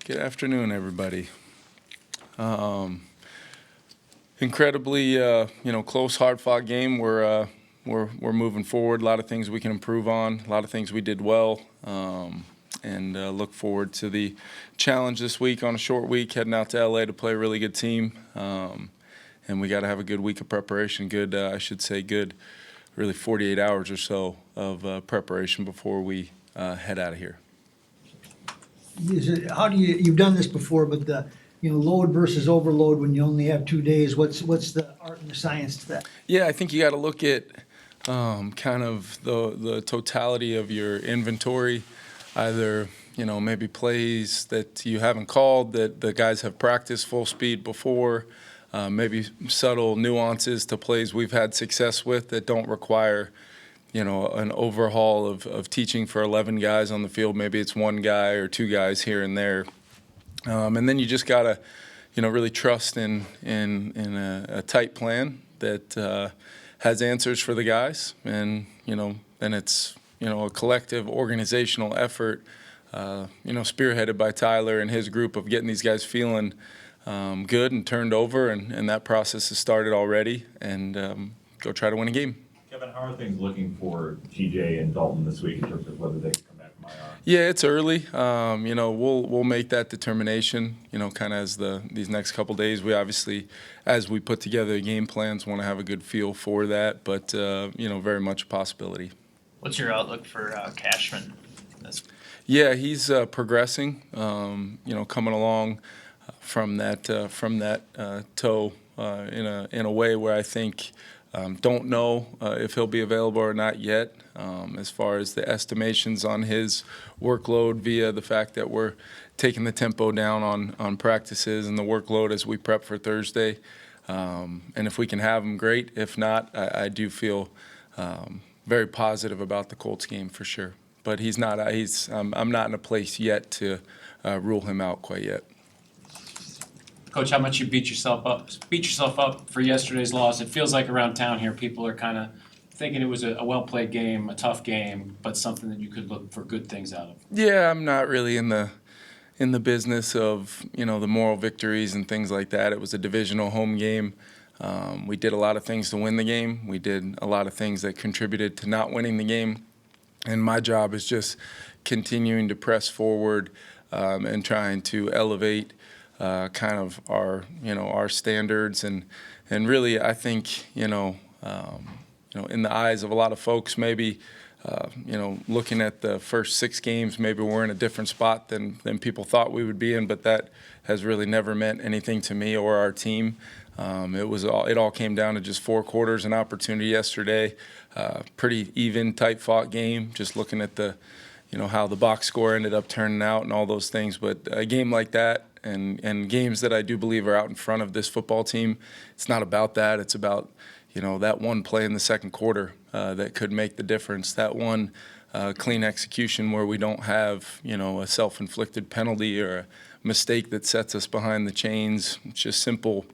Good afternoon, everybody. Incredibly, close, hard-fought game. We're moving forward. A lot of things we can improve on. A lot of things we did well, and look forward to the challenge this week on a short week, heading out to LA to play a really good team. And we got to have a good week of preparation. Good, really 48 hours or so of preparation before we head out of here. You've done this before, but load versus overload when you only have 2 days, what's the art and the science to that? Yeah, I think you got to look at kind of the totality of your inventory, either, maybe plays that you haven't called that the guys have practiced full speed before, maybe subtle nuances to plays we've had success with that don't require an overhaul of teaching for 11 guys on the field. Maybe it's one guy or two guys here and there. And then you just got to, really trust in a tight plan that has answers for the guys. And, then it's, a collective organizational effort, spearheaded by Tyler and his group of getting these guys feeling good and turned over. And that process has started already. And go try to win a game. Kevin, how are things looking for TJ and Dalton this week in terms of whether they can come back from IR? Yeah, it's early. We'll make that determination, kind of as these next couple days. We obviously, as we put together game plans, want to have a good feel for that, but, very much a possibility. What's your outlook for Cashman? Yeah, he's progressing, coming along from that toe in a way where I think don't know if he'll be available or not yet. As far as the estimations on his workload via the fact that we're taking the tempo down on practices and the workload as we prep for Thursday. And if we can have him, great. If not, I do feel very positive about the Colts game for sure. But he's not. I'm not in a place yet to rule him out quite yet. Coach, how much you beat yourself up for yesterday's loss? It feels like around town here, people are kind of thinking it was a well-played game, a tough game, but something that you could look for good things out of. Yeah, I'm not really in the business of the moral victories and things like that. It was a divisional home game. We did a lot of things to win the game. We did a lot of things that contributed to not winning the game. And my job is just continuing to press forward and trying to elevate kind of our standards and really I think in the eyes of a lot of folks maybe looking at the first 6 games maybe we're in a different spot than people thought we would be in, but that has really never meant anything to me or our team. It all came down to just 4 quarters, an opportunity yesterday, pretty even, tight fought game, just looking at the how the box score ended up turning out and all those things. But a game like that and games that I do believe are out in front of this football team, it's not about that. It's about, that one play in the second quarter that could make the difference, that one clean execution where we don't have, a self-inflicted penalty or a mistake that sets us behind the chains. It's just simple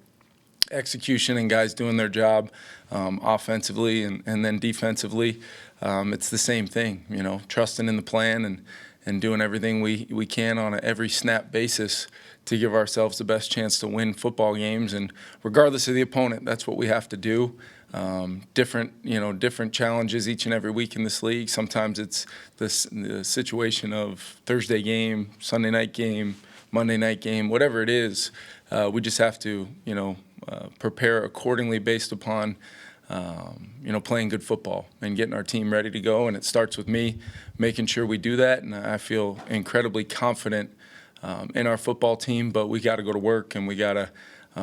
execution and guys doing their job offensively and then defensively. It's the same thing, trusting in the plan and doing everything we can on an every snap basis to give ourselves the best chance to win football games. And regardless of the opponent, that's what we have to do. Different challenges each and every week in this league. Sometimes it's the situation of Thursday game, Sunday night game, Monday night game, whatever it is. We just have to, prepare accordingly based upon playing good football and getting our team ready to go. And it starts with me making sure we do that. And I feel incredibly confident in our football team, but we got to go to work and we got to,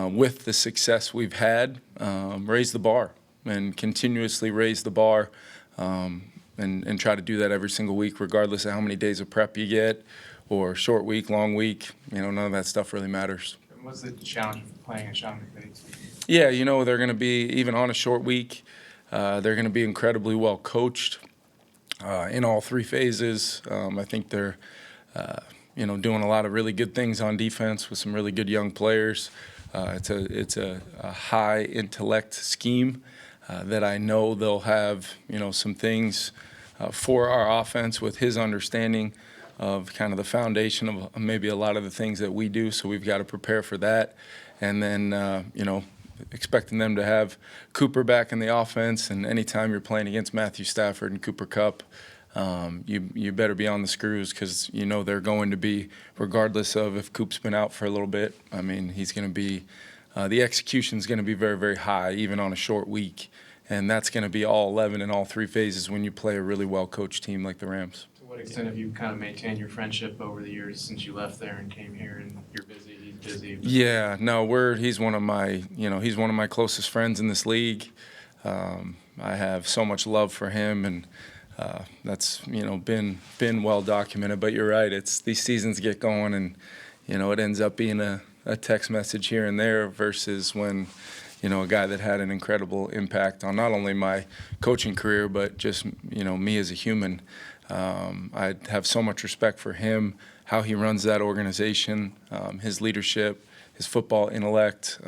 with the success we've had, raise the bar and continuously raise the bar and try to do that every single week, regardless of how many days of prep you get or short week, long week. None of that stuff really matters. What's the challenge of playing at Sean McVay's? Yeah, they're going to be, even on a short week, they're going to be incredibly well coached in all 3 phases. I think they're, doing a lot of really good things on defense with some really good young players. It's a high intellect scheme that I know they'll have, some things for our offense with his understanding of kind of the foundation of maybe a lot of the things that we do. So we've got to prepare for that. And then, expecting them to have Cooper back in the offense. And anytime you're playing against Matthew Stafford and Cooper Kupp, you better be on the screws because they're going to be, regardless of if Coop's been out for a little bit. I mean, he's going to be, the execution's going to be very, very high, even on a short week. And that's going to be all 11 in all three phases when you play a really well-coached team like the Rams. To what extent have you kind of maintained your friendship over the years since you left there and came here, and you're busy, he's busy? Yeah, no, he's one of my closest friends in this league. I have so much love for him, and that's been well documented. But you're right, it's these seasons get going, and it ends up being a text message here and there versus when a guy that had an incredible impact on not only my coaching career but just me as a human. I have so much respect for him, how he runs that organization, his leadership, his football intellect.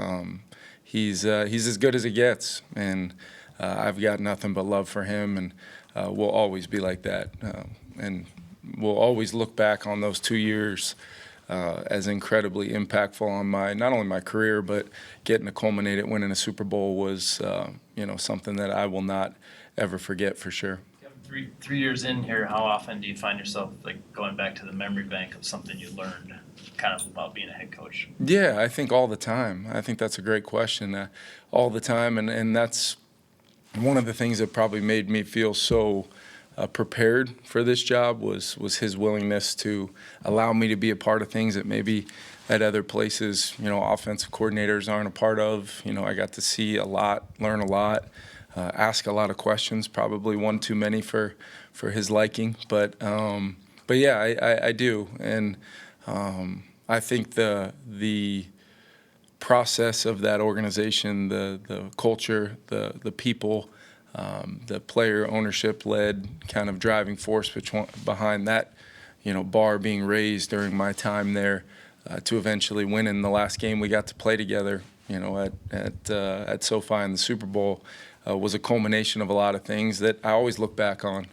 He's as good as it gets, and I've got nothing but love for him, and we'll always be like that. And we'll always look back on those 2 years as incredibly impactful on not only my career, but getting to culminate it, winning a Super Bowl was something that I will not ever forget for sure. Three years in here, how often do you find yourself like going back to the memory bank of something you learned kind of about being a head coach? Yeah, I think all the time. I think that's a great question. All the time, and that's one of the things that probably made me feel so prepared for this job was his willingness to allow me to be a part of things that maybe at other places, offensive coordinators aren't a part of. I got to see a lot, learn a lot, ask a lot of questions, probably one too many for his liking. But yeah, I do. And I think the process of that organization, the culture, the people, the player ownership-led kind of driving force behind that, bar being raised during my time there to eventually win in the last game we got to play together, at SoFi in the Super Bowl, was a culmination of a lot of things that I always look back on.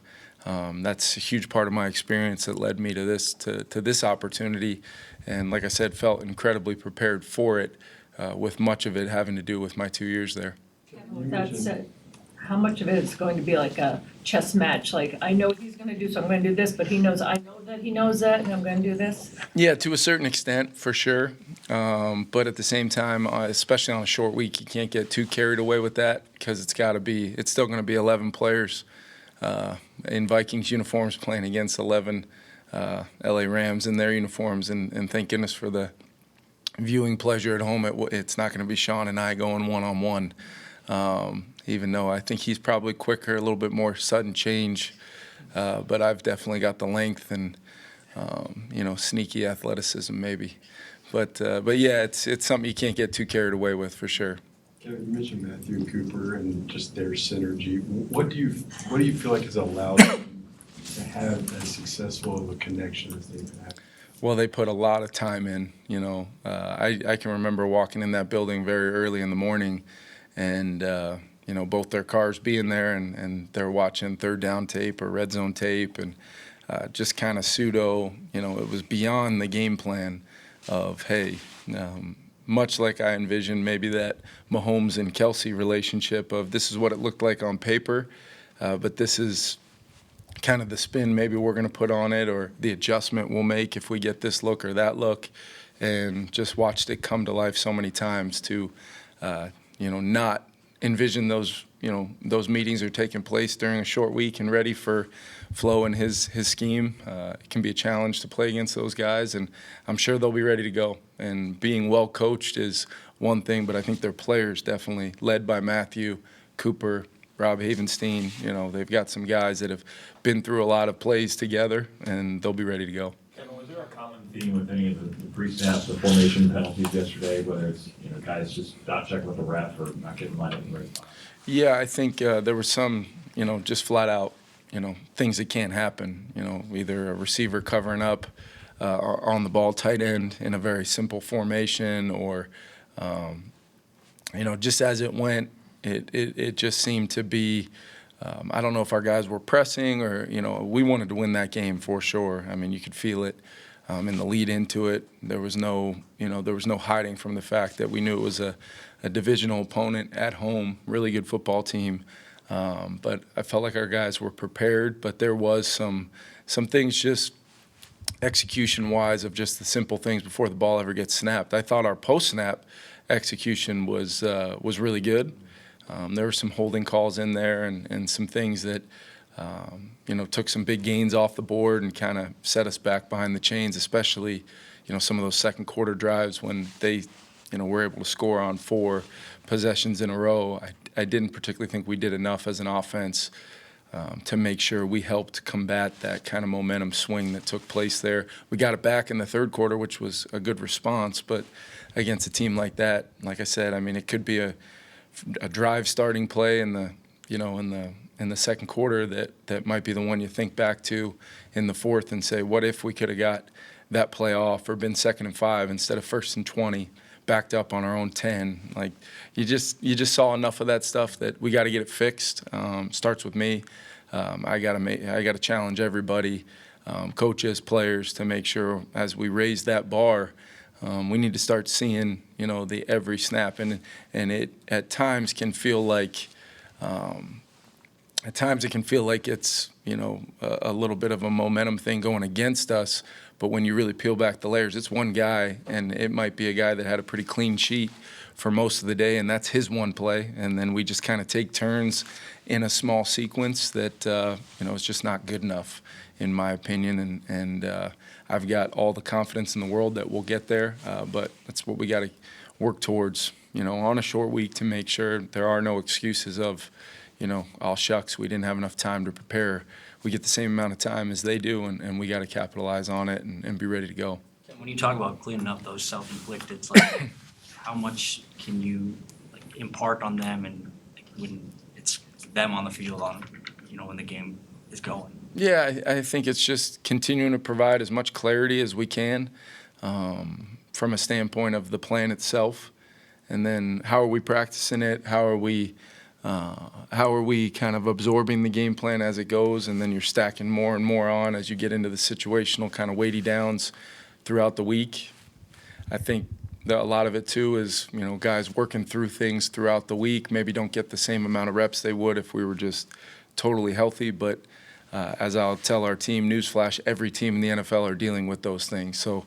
That's a huge part of my experience that led me to this opportunity, and like I said, felt incredibly prepared for it, with much of it having to do with my 2 years there. With that said, how much of it is going to be like a chess match? Like, I know what he's going to do, so I'm going to do this, but I know that he knows that, and I'm going to do this? Yeah, to a certain extent, for sure. But at the same time, especially on a short week, you can't get too carried away with that because it's still going to be 11 players in Vikings uniforms playing against 11 LA Rams in their uniforms. And thank goodness for the viewing pleasure at home. It's not going to be Sean and I going one-on-one. Even though I think he's probably quicker, a little bit more sudden change. But I've definitely got the length and, sneaky athleticism maybe. But yeah, it's something you can't get too carried away with for sure. Kevin, you mentioned Matthew and Cooper and just their synergy. What do you feel like has allowed them to have as successful of a connection as they've had? Well, they put a lot of time in. I can remember walking in that building very early in the morning, and both their cars being there, and they're watching third down tape or red zone tape, and just kind of pseudo. It was beyond the game plan of, hey, much like I envisioned maybe that Mahomes and Kelsey relationship of this is what it looked like on paper, but this is kind of the spin maybe we're going to put on it, or the adjustment we'll make if we get this look or that look, and just watched it come to life so many times to, not envision those meetings are taking place during a short week and ready for Flo and his scheme. It can be a challenge to play against those guys, and I'm sure they'll be ready to go. And being well coached is one thing, but I think their players definitely, led by Matthew, Cooper, Rob Havenstein, they've got some guys that have been through a lot of plays together, and they'll be ready to go. Kevin, was there a common theme with any of the pre-snaps, the formation penalties yesterday, whether it's guys just not checking with the ref or not getting lined up in the right spot? Yeah, I think there were some, just flat out, things that can't happen. Either a receiver covering up on the ball, tight end in a very simple formation, or, just as it went, it just seemed to be I don't know if our guys were pressing or, we wanted to win that game for sure. I mean, you could feel it in the lead into it. There was no hiding from the fact that we knew it was a divisional opponent at home, really good football team. But I felt like our guys were prepared, but there was some things just execution-wise of just the simple things before the ball ever gets snapped. I thought our post-snap execution was really good. There were some holding calls in there and some things that, took some big gains off the board and kind of set us back behind the chains, especially, some of those second quarter drives when they, were able to score on 4 possessions in a row. I didn't particularly think we did enough as an offense to make sure we helped combat that kind of momentum swing that took place there. We got it back in the third quarter, which was a good response, but against a team like that, like I said, I mean, it could be a drive starting play in the second quarter that might be the one you think back to in the fourth and say, what if we could have got that play off or been 2nd and 5 instead of 1st and 20, backed up on our own 10. Like you just saw enough of that stuff that we got to get it fixed. Starts with me. I got to challenge everybody, coaches, players, to make sure as we raise that bar, we need to start seeing, the every snap, and it at times can feel like it's, a little bit of a momentum thing going against us. But when you really peel back the layers, it's one guy, and it might be a guy that had a pretty clean sheet for most of the day, and that's his one play. And then we just kind of take turns in a small sequence that, is just not good enough, in my opinion. And I've got all the confidence in the world that we'll get there, but that's what we got to work towards, on a short week, to make sure there are no excuses of, all shucks, we didn't have enough time to prepare. We get the same amount of time as they do, and we got to capitalize on it and be ready to go. When you talk about cleaning up those self-inflicted, like how much can you impart on them, and when it's them on the field when the game is going? Yeah, I think it's just continuing to provide as much clarity as we can from a standpoint of the plan itself, and then how are we practicing it? How are we kind of absorbing the game plan as it goes, and then you're stacking more and more on as you get into the situational kind of weighty downs throughout the week. I think that a lot of it too is, guys working through things throughout the week, maybe don't get the same amount of reps they would if we were just totally healthy, but as I'll tell our team, newsflash, every team in the NFL are dealing with those things. So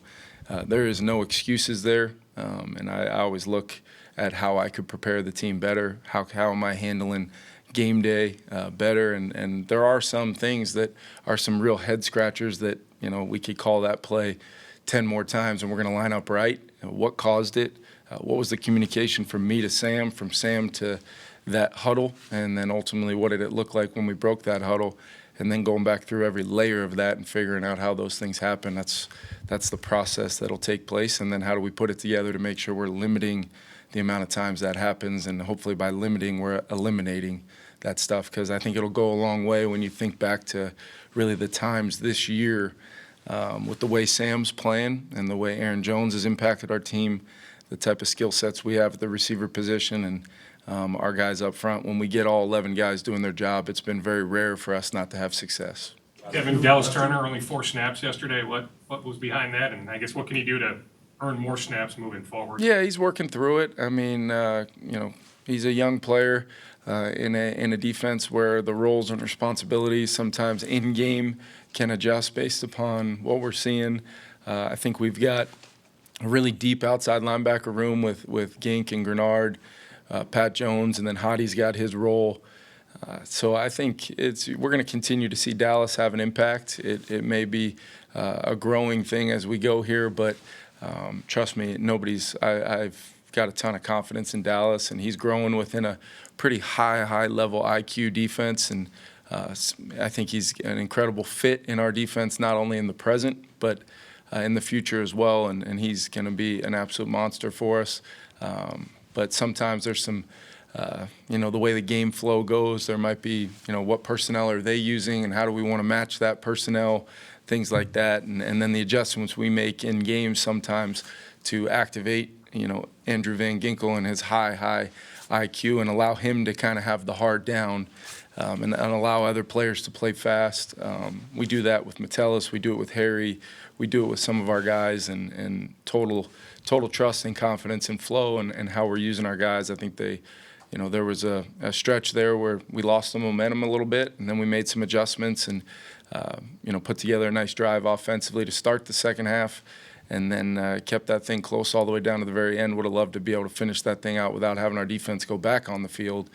there is no excuses there, and I always look at how I could prepare the team better, how am I handling game day better, and there are some things that are some real head scratchers that, we could call that play 10 more times and we're going to line up right. What caused it? What was the communication from me to Sam, from Sam to that huddle, and then ultimately what did it look like when we broke that huddle, and then going back through every layer of that and figuring out how those things happen. That's the process that'll take place, and then how do we put it together to make sure we're limiting the amount of times that happens, and hopefully by limiting, we're eliminating that stuff, because I think it'll go a long way when you think back to really the times this year with the way Sam's playing and the way Aaron Jones has impacted our team, the type of skill sets we have at the receiver position, and our guys up front. When we get all 11 guys doing their job, it's been very rare for us not to have success. Kevin, Dallas Turner, only 4 snaps yesterday. What was behind that? And I guess what can he do to earn more snaps moving forward? Yeah, he's working through it. I mean, he's a young player in a defense where the roles and responsibilities sometimes in game can adjust based upon what we're seeing. I think we've got a really deep outside linebacker room with Gink and Grenard, Pat Jones, and then Hottie's got his role. So I think we're going to continue to see Dallas have an impact. It may be a growing thing as we go here, but trust me, I've got a ton of confidence in Dallas, and he's growing within a pretty high level IQ defense, and I think he's an incredible fit in our defense, not only in the present but in the future as well, and he's going to be an absolute monster for us. But sometimes there's some, the way the game flow goes, there might be, what personnel are they using and how do we want to match that personnel, things like that. And then the adjustments we make in games sometimes to activate, Andrew Van Ginkel and his high IQ and allow him to kind of have the hard down and allow other players to play fast. We do that with Metellus. We do it with Harry. We do it with some of our guys, and total trust and confidence in flow and how we're using our guys. I think there was a stretch there where we lost the momentum a little bit, and then we made some adjustments and, put together a nice drive offensively to start the second half, and then kept that thing close all the way down to the very end. Would have loved to be able to finish that thing out without having our defense go back on the field.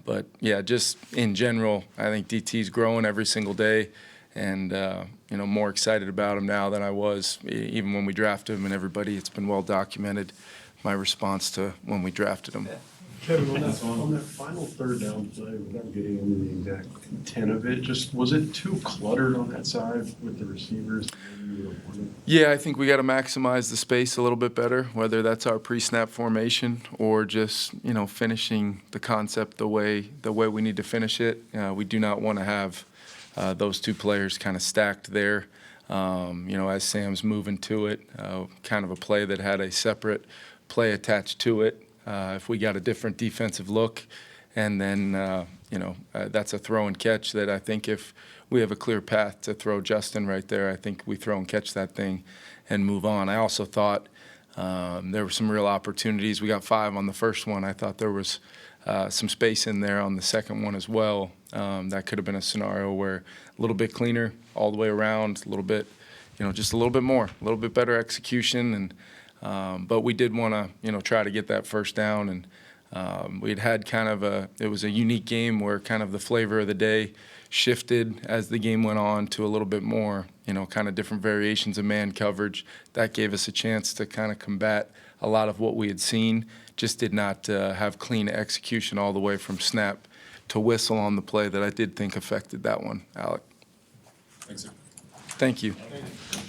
But, yeah, just in general, I think DT's growing every single day, and, more excited about him now than I was even when we drafted him, and everybody, it's been well documented, my response to when we drafted him. Kevin, on that final third down play, without getting into the exact intent of it, just was it too cluttered on that side with the receivers? Yeah, I think we got to maximize the space a little bit better, whether that's our pre-snap formation or just, finishing the concept the way we need to finish it. We do not want to have those two players kind of stacked there. As Sam's moving to it, kind of a play that had a separate play attached to it. If we got a different defensive look, and then, that's a throw and catch that I think if we have a clear path to throw Justin right there, I think we throw and catch that thing and move on. I also thought there were some real opportunities. We got 5 on the first one. I thought there was some space in there on the second one as well. That could have been a scenario where a little bit cleaner all the way around, a little bit, just a little bit more, a little bit better execution. And but we did want to, try to get that first down. And we'd had kind of it was a unique game where kind of the flavor of the day shifted as the game went on to a little bit more, kind of different variations of man coverage. That gave us a chance to kind of combat a lot of what we had seen. Just did not have clean execution all the way from snap to whistle on the play that I did think affected that one, Alec. Thanks, sir. Thank you.